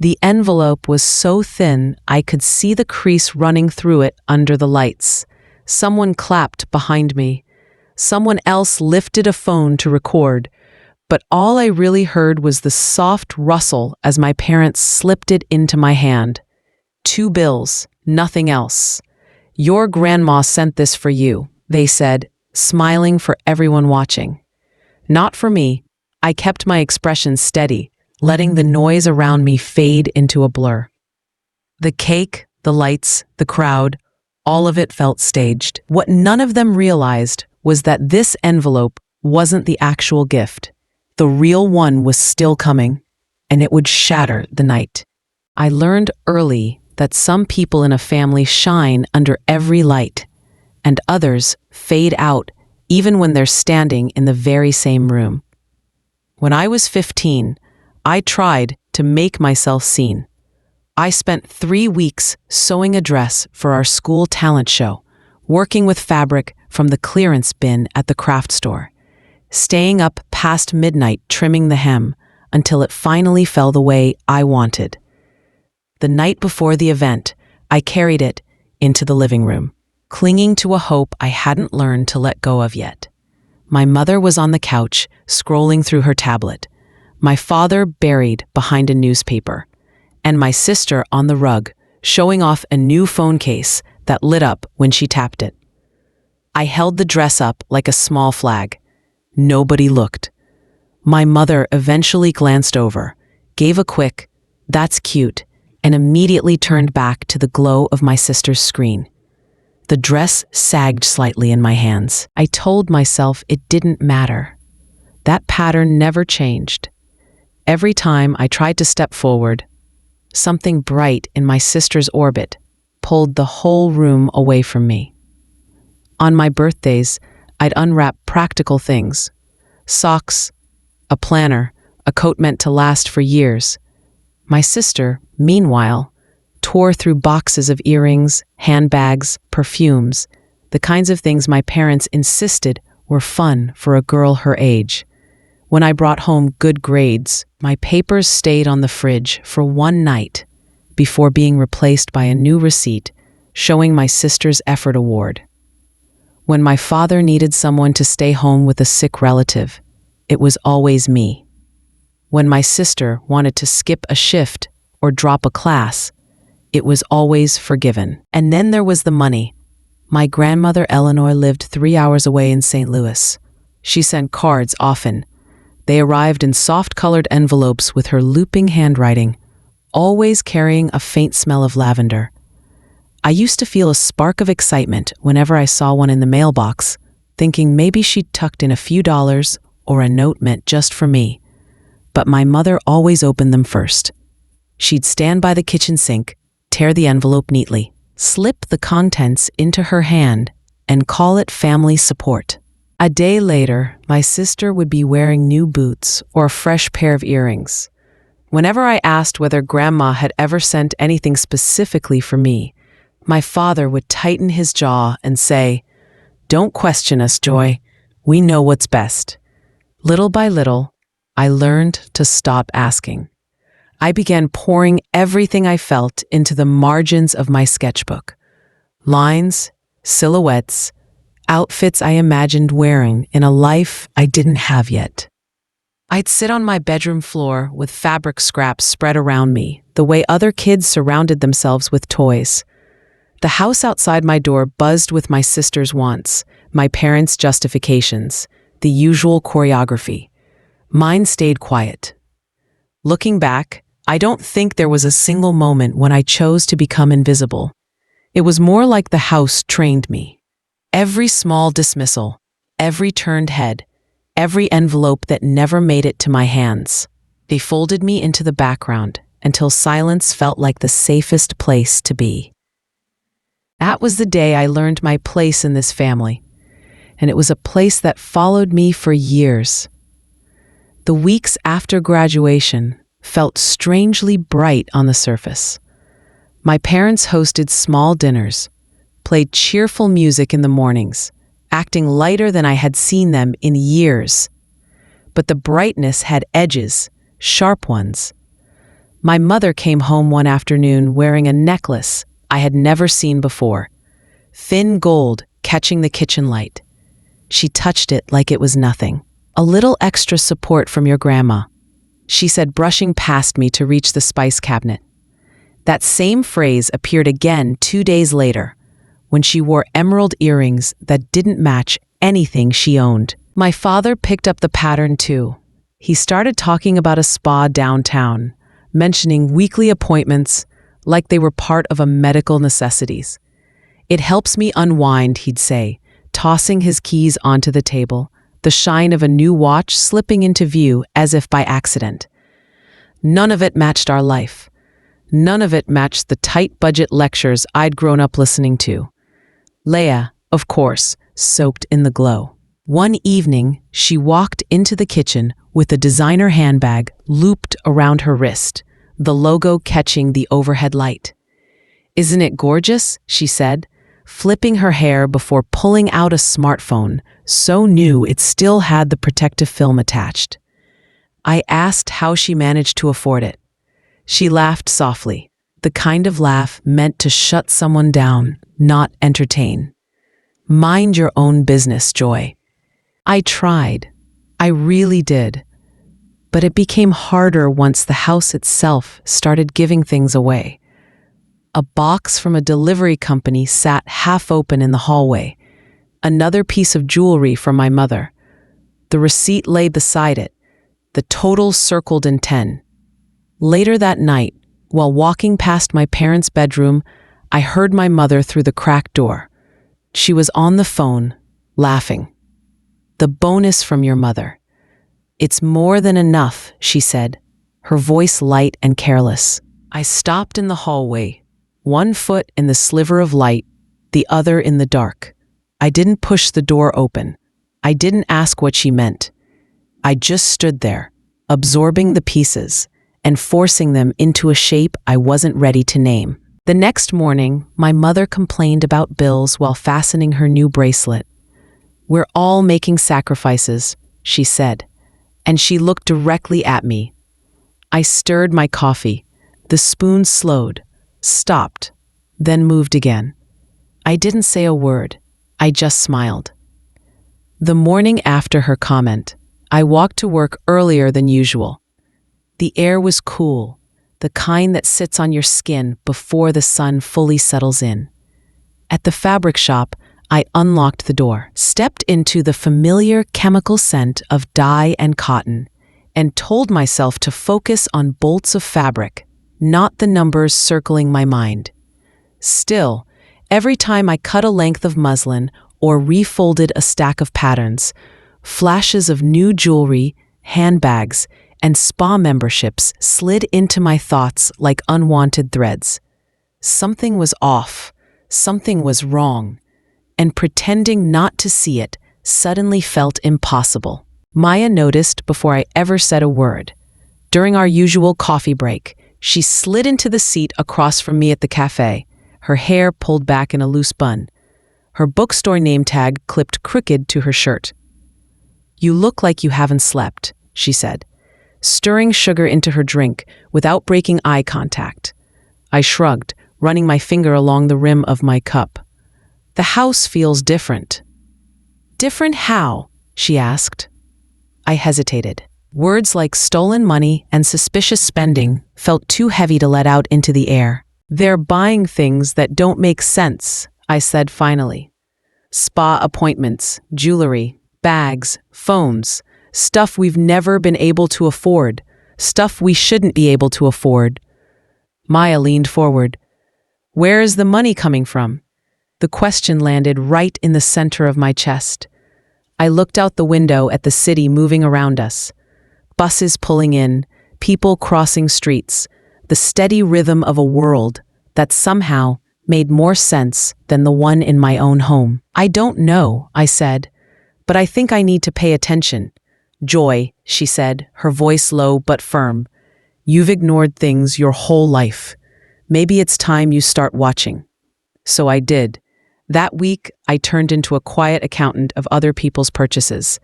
The envelope was so thin I could see the crease running through it under the lights. Someone clapped behind me. Someone else lifted a phone to record, but all I really heard was the soft rustle as my parents slipped it into my hand. 2 bills, nothing else. "Your grandma sent this for you," they said, smiling for everyone watching. Not for me. I kept my expression steady, letting the noise around me fade into a blur. The cake, the lights, the crowd, all of it felt staged. What none of them realized was that this envelope wasn't the actual gift. The real one was still coming, and it would shatter the night. I learned early that some people in a family shine under every light, and others fade out even when they're standing in the very same room. When I was 15, I tried to make myself seen. I spent 3 weeks sewing a dress for our school talent show, working with fabric from the clearance bin at the craft store, staying up past midnight trimming the hem until it finally fell the way I wanted. The night before the event, I carried it into the living room, clinging to a hope I hadn't learned to let go of yet. My mother was on the couch, scrolling through her tablet, my father buried behind a newspaper, and my sister on the rug, showing off a new phone case that lit up when she tapped it. I held the dress up like a small flag. Nobody looked. My mother eventually glanced over, gave a quick, "That's cute," and immediately turned back to the glow of my sister's screen. The dress sagged slightly in my hands. I told myself it didn't matter. That pattern never changed. Every time I tried to step forward, something bright in my sister's orbit pulled the whole room away from me. On my birthdays, I'd unwrap practical things: socks, a planner, a coat meant to last for years. My sister, meanwhile, tore through boxes of earrings, handbags, perfumes, the kinds of things my parents insisted were fun for a girl her age. When I brought home good grades, my papers stayed on the fridge for one night before being replaced by a new receipt showing my sister's effort award. When my father needed someone to stay home with a sick relative, it was always me. When my sister wanted to skip a shift or drop a class, it was always forgiven. And then there was the money. My grandmother Eleanor lived 3 hours away in St. Louis. She sent cards often. They arrived in soft-colored envelopes with her looping handwriting, always carrying a faint smell of lavender. I used to feel a spark of excitement whenever I saw one in the mailbox, thinking maybe she'd tucked in a few dollars or a note meant just for me. But my mother always opened them first. She'd stand by the kitchen sink, tear the envelope neatly, slip the contents into her hand, and call it family support. A day later, my sister would be wearing new boots or a fresh pair of earrings. Whenever I asked whether Grandma had ever sent anything specifically for me, my father would tighten his jaw and say, "Don't question us, Joy. We know what's best." Little by little, I learned to stop asking. I began pouring everything I felt into the margins of my sketchbook. Lines, silhouettes, outfits I imagined wearing in a life I didn't have yet. I'd sit on my bedroom floor with fabric scraps spread around me, the way other kids surrounded themselves with toys. The house outside my door buzzed with my sister's wants, my parents' justifications, the usual choreography. Mine stayed quiet. Looking back, I don't think there was a single moment when I chose to become invisible. It was more like the house trained me. Every small dismissal, every turned head, every envelope that never made it to my hands, they folded me into the background until silence felt like the safest place to be. That was the day I learned my place in this family, and it was a place that followed me for years. The weeks after graduation felt strangely bright on the surface. My parents hosted small dinners, played cheerful music in the mornings, acting lighter than I had seen them in years. But the brightness had edges, sharp ones. My mother came home one afternoon wearing a necklace I had never seen before, thin gold catching the kitchen light. She touched it like it was nothing. "A little extra support from your grandma," she said, brushing past me to reach the spice cabinet. That same phrase appeared again 2 days later, when she wore emerald earrings that didn't match anything she owned. My father picked up the pattern too. He started talking about a spa downtown, mentioning weekly appointments like they were part of a medical necessities. "It helps me unwind," he'd say, tossing his keys onto the table, the shine of a new watch slipping into view as if by accident. None of it matched our life. None of it matched the tight-budget lectures I'd grown up listening to. Leia, of course, soaked in the glow. One evening, she walked into the kitchen with a designer handbag looped around her wrist, the logo catching the overhead light. "Isn't it gorgeous?" she said, flipping her hair before pulling out a smartphone, so new it still had the protective film attached. I asked how she managed to afford it. She laughed softly, the kind of laugh meant to shut someone down, not entertain. "Mind your own business, Joy." I tried. I really did. But it became harder once the house itself started giving things away. A box from a delivery company sat half open in the hallway. Another piece of jewelry from my mother. The receipt lay beside it, the total circled in 10. Later that night, while walking past my parents' bedroom, I heard my mother through the cracked door. She was on the phone, laughing. "The bonus from your mother. It's more than enough," she said, her voice light and careless. I stopped in the hallway, one foot in the sliver of light, the other in the dark. I didn't push the door open. I didn't ask what she meant. I just stood there, absorbing the pieces and forcing them into a shape I wasn't ready to name. The next morning, my mother complained about bills while fastening her new bracelet. "We're all making sacrifices," she said, and she looked directly at me. I stirred my coffee. The spoon slowed, stopped, then moved again. I didn't say a word. I just smiled. The morning after her comment, I walked to work earlier than usual. The air was cool, the kind that sits on your skin before the sun fully settles in. At the fabric shop, I unlocked the door, stepped into the familiar chemical scent of dye and cotton, and told myself to focus on bolts of fabric, not the numbers circling my mind. Still, every time I cut a length of muslin or refolded a stack of patterns, flashes of new jewelry, handbags, and spa memberships slid into my thoughts like unwanted threads. Something was off, something was wrong, and pretending not to see it suddenly felt impossible. Maya noticed before I ever said a word. During our usual coffee break, she slid into the seat across from me at the cafe, her hair pulled back in a loose bun, her bookstore name tag clipped crooked to her shirt. "You look like you haven't slept," she said, stirring sugar into her drink without breaking eye contact. I shrugged, running my finger along the rim of my cup. "The house feels different." "Different how?" she asked. I hesitated. Words like stolen money and suspicious spending felt too heavy to let out into the air. "They're buying things that don't make sense," I said finally. "Spa appointments, jewelry, bags, phones, stuff we've never been able to afford, stuff we shouldn't be able to afford." Maya leaned forward. "Where is the money coming from?" The question landed right in the center of my chest. I looked out the window at the city moving around us. Buses pulling in, people crossing streets, the steady rhythm of a world that somehow made more sense than the one in my own home. "I don't know," I said, "but I think I need to pay attention." "Joy," she said, her voice low but firm, "you've ignored things your whole life. Maybe it's time you start watching." So I did. That week, I turned into a quiet accountant of other people's purchases.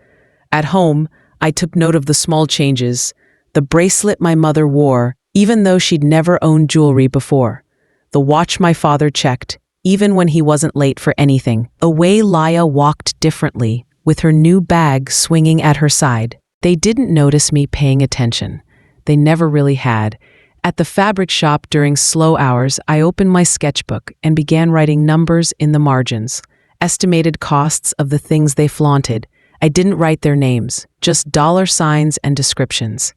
At home, I took note of the small changes, the bracelet my mother wore, even though she'd never owned jewelry before. The watch my father checked, even when he wasn't late for anything. Away Laya walked differently, with her new bag swinging at her side. They didn't notice me paying attention. They never really had. At the fabric shop during slow hours, I opened my sketchbook and began writing numbers in the margins, estimated costs of the things they flaunted. I didn't write their names, just dollar signs and descriptions.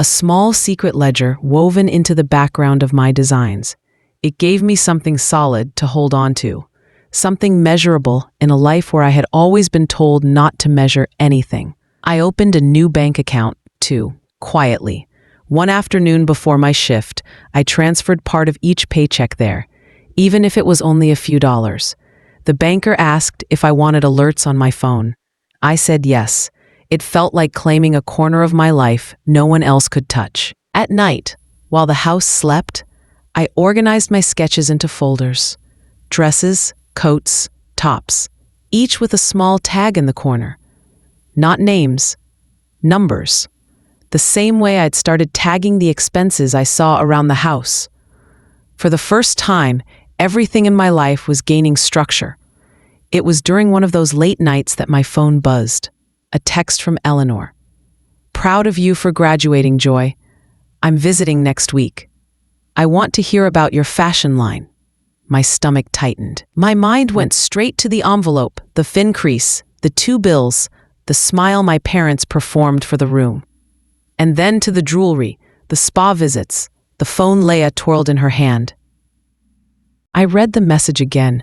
A small secret ledger woven into the background of my designs. It gave me something solid to hold on to, something measurable in a life where I had always been told not to measure anything. I opened a new bank account, too, quietly. One afternoon before my shift, I transferred part of each paycheck there, even if it was only a few dollars. The banker asked if I wanted alerts on my phone. I said yes. It felt like claiming a corner of my life no one else could touch. At night, while the house slept, I organized my sketches into folders. Dresses, coats, tops, each with a small tag in the corner. Not names, numbers. The same way I'd started tagging the expenses I saw around the house. For the first time, everything in my life was gaining structure. It was during one of those late nights that my phone buzzed. A text from Eleanor. "Proud of you for graduating, Joy. I'm visiting next week. I want to hear about your fashion line." My stomach tightened. My mind went straight to the envelope, the fin crease, the 2 bills, the smile my parents performed for the room. And then to the jewelry, the spa visits, the phone Leia twirled in her hand. I read the message again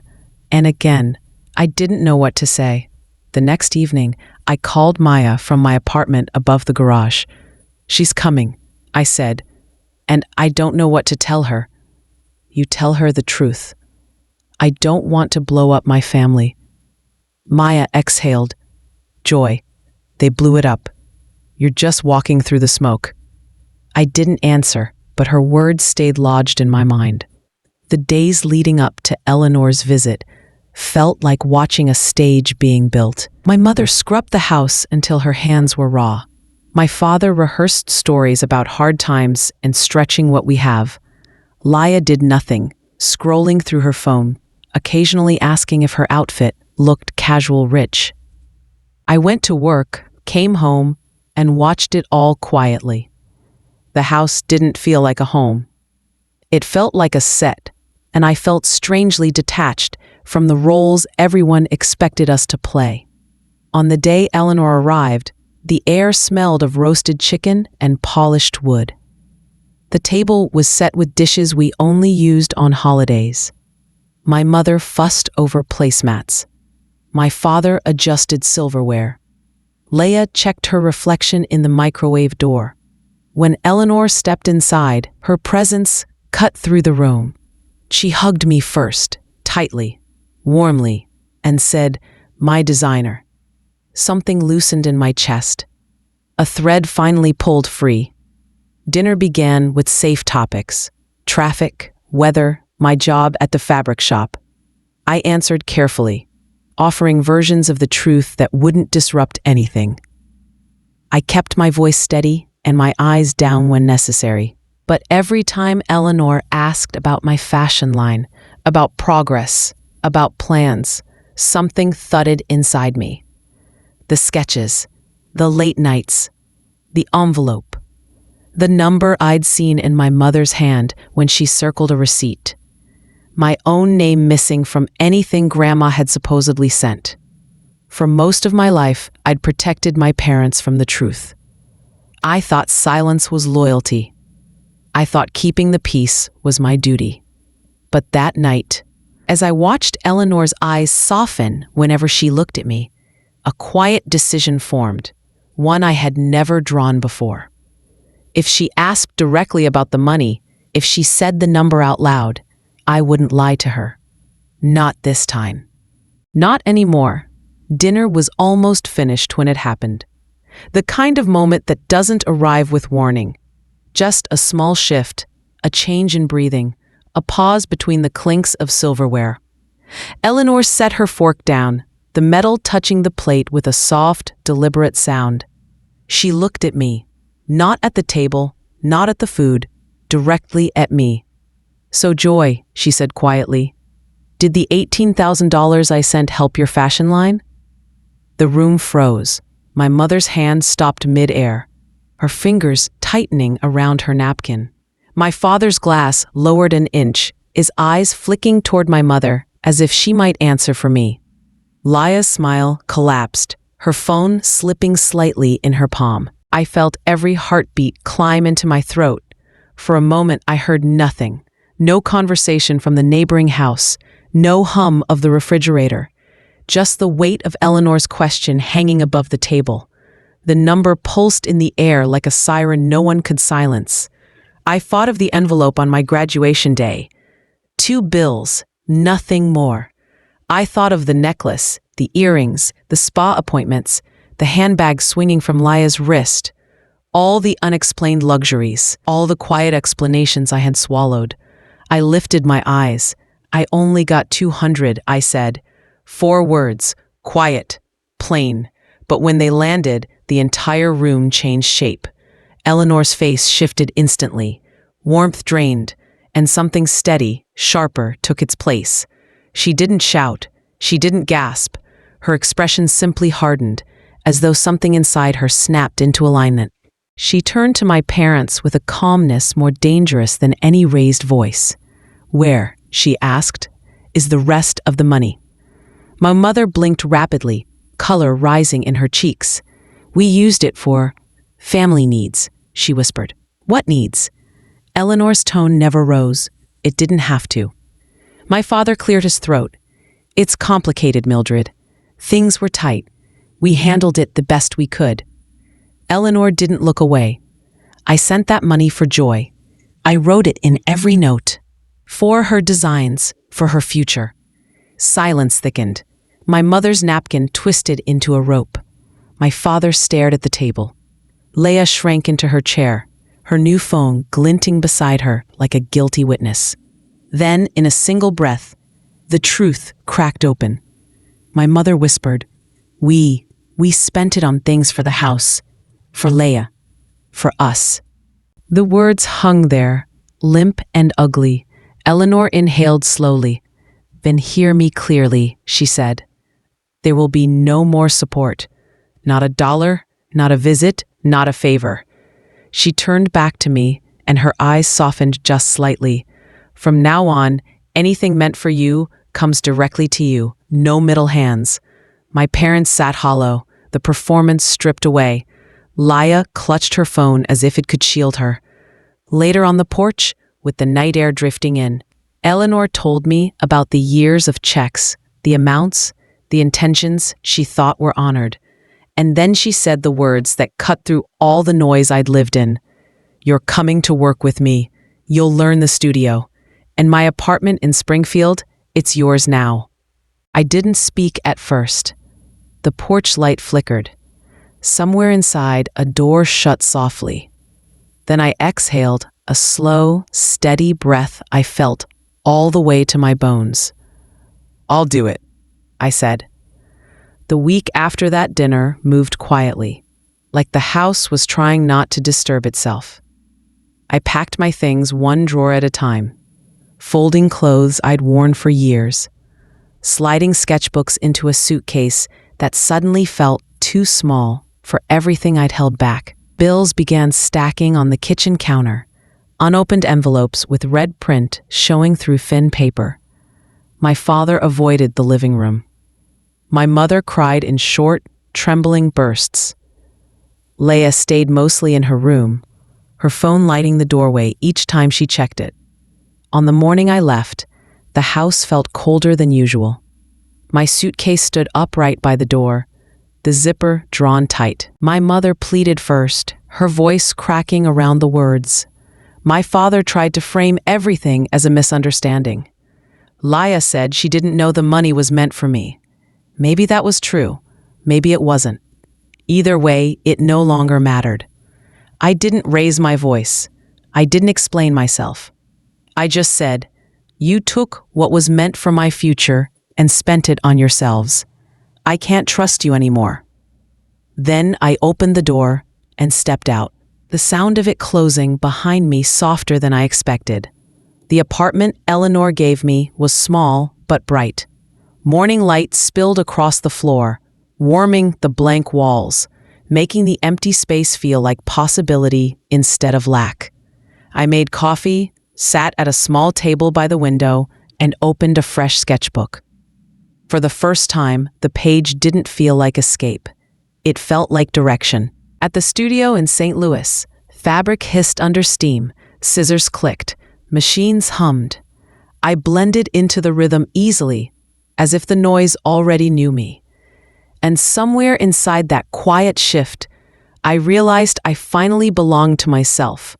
and again. I didn't know what to say. The next evening, I called Maya from my apartment above the garage. "She's coming," I said, "and I don't know what to tell her." "You tell her the truth. I don't want to blow up my family." Maya exhaled. "Joy, they blew it up. You're just walking through the smoke." I didn't answer, but her words stayed lodged in my mind. The days leading up to Eleanor's visit felt like watching a stage being built. My mother scrubbed the house until her hands were raw. My father rehearsed stories about hard times and stretching what we have. Laya did nothing, scrolling through her phone, occasionally asking if her outfit looked casual rich. I went to work, came home, and watched it all quietly. The house didn't feel like a home. It felt like a set, and I felt strangely detached from the roles everyone expected us to play. On the day Eleanor arrived, the air smelled of roasted chicken and polished wood. The table was set with dishes we only used on holidays. My mother fussed over placemats. My father adjusted silverware. Leia checked her reflection in the microwave door. When Eleanor stepped inside, her presence cut through the room. She hugged me first, tightly, warmly, and said, "My designer." Something loosened in my chest. A thread finally pulled free. Dinner began with safe topics: traffic, weather, my job at the fabric shop. I answered carefully, offering versions of the truth that wouldn't disrupt anything. I kept my voice steady and my eyes down when necessary. But every time Eleanor asked about my fashion line, about progress, about plans, something thudded inside me. The sketches, the late nights, the envelope, the number I'd seen in my mother's hand when she circled a receipt. My own name missing from anything Grandma had supposedly sent. For most of my life, I'd protected my parents from the truth. I thought silence was loyalty. I thought keeping the peace was my duty. But that night, as I watched Eleanor's eyes soften whenever she looked at me, a quiet decision formed, one I had never drawn before. If she asked directly about the money, if she said the number out loud, I wouldn't lie to her. Not this time. Not anymore. Dinner was almost finished when it happened. The kind of moment that doesn't arrive with warning. Just a small shift, a change in breathing, a pause between the clinks of silverware. Eleanor set her fork down, the metal touching the plate with a soft, deliberate sound. She looked at me, not at the table, not at the food, directly at me. "So, Joy," she said quietly, "did the $18,000 I sent help your fashion line?" The room froze. My mother's hand stopped mid-air, her fingers tightening around her napkin. My father's glass lowered an inch, his eyes flicking toward my mother as if she might answer for me. Laya's smile collapsed, her phone slipping slightly in her palm. I felt every heartbeat climb into my throat. For a moment I heard nothing. No conversation from the neighboring house, no hum of the refrigerator. Just the weight of Eleanor's question hanging above the table. The number pulsed in the air like a siren no one could silence. I thought of the envelope on my graduation day. 2 bills, nothing more. I thought of the necklace, the earrings, the spa appointments, the handbag swinging from Laya's wrist. All the unexplained luxuries, all the quiet explanations I had swallowed. I lifted my eyes. "I only got 200, I said. 4 words, quiet, plain. But when they landed, the entire room changed shape. Eleanor's face shifted instantly. Warmth drained, and something steady, sharper, took its place. She didn't shout. She didn't gasp. Her expression simply hardened, as though something inside her snapped into alignment. She turned to my parents with a calmness more dangerous than any raised voice. "Where," she asked, "is the rest of the money?" My mother blinked rapidly, color rising in her cheeks. "We used it for family needs," she whispered. "What needs?" Eleanor's tone never rose. It didn't have to. My father cleared his throat. "It's complicated, Mildred. Things were tight. We handled it the best we could." Eleanor didn't look away. "I sent that money for Joy. I wrote it in every note. For her designs, for her future." Silence thickened. My mother's napkin twisted into a rope. My father stared at the table. Leia shrank into her chair, her new phone glinting beside her like a guilty witness. Then, in a single breath, the truth cracked open. My mother whispered, We spent it on things for the house, for Leia, for us." The words hung there, limp and ugly. Eleanor inhaled slowly. "Then hear me clearly," she said. "There will be no more support. Not a dollar, not a visit, not a favor." She turned back to me, and her eyes softened just slightly. "From now on, anything meant for you comes directly to you, no middle hands." My parents sat hollow, the performance stripped away. Laya clutched her phone as if it could shield her. Later on the porch, with the night air drifting in, Eleanor told me about the years of checks, the amounts, the intentions she thought were honored. And then she said the words that cut through all the noise I'd lived in. "You're coming to work with me. You'll learn the studio. And my apartment in Springfield, it's yours now." I didn't speak at first. The porch light flickered. Somewhere inside, a door shut softly. Then I exhaled, a slow, steady breath I felt all the way to my bones. "I'll do it," I said. The week after that dinner moved quietly, like the house was trying not to disturb itself. I packed my things one drawer at a time, folding clothes I'd worn for years, sliding sketchbooks into a suitcase that suddenly felt too small for everything I'd held back. Bills began stacking on the kitchen counter, unopened envelopes with red print showing through thin paper. My father avoided the living room. My mother cried in short, trembling bursts. Leia stayed mostly in her room, her phone lighting the doorway each time she checked it. On the morning I left, the house felt colder than usual. My suitcase stood upright by the door, the zipper drawn tight. My mother pleaded first, her voice cracking around the words. My father tried to frame everything as a misunderstanding. Laya said she didn't know the money was meant for me. Maybe that was true. Maybe it wasn't. Either way, it no longer mattered. I didn't raise my voice. I didn't explain myself. I just said, "You took what was meant for my future and spent it on yourselves. I can't trust you anymore." Then I opened the door and stepped out. The the sound of it closing behind me softer than I expected. The apartment Eleanor gave me was small but bright. Morning light spilled across the floor, warming the blank walls, making the empty space feel like possibility instead of lack. I made coffee, sat at a small table by the window, and opened a fresh sketchbook. For the first time, the page didn't feel like escape. It felt like direction. At the studio in St. Louis, fabric hissed under steam, scissors clicked, machines hummed. I blended into the rhythm easily, as if the noise already knew me. And somewhere inside that quiet shift, I realized I finally belonged to myself.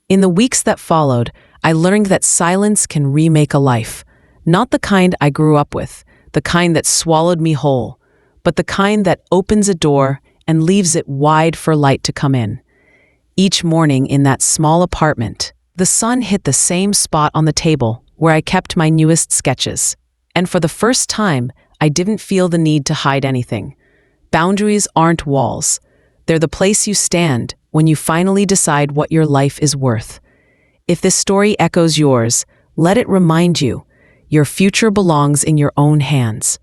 In the weeks that followed, I learned that silence can remake a life. Not the kind I grew up with, the kind that swallowed me whole, but the kind that opens a door and leaves it wide for light to come in. Each morning in that small apartment, the sun hit the same spot on the table where I kept my newest sketches. And for the first time, I didn't feel the need to hide anything. Boundaries aren't walls. They're the place you stand when you finally decide what your life is worth. If this story echoes yours, let it remind you, your future belongs in your own hands.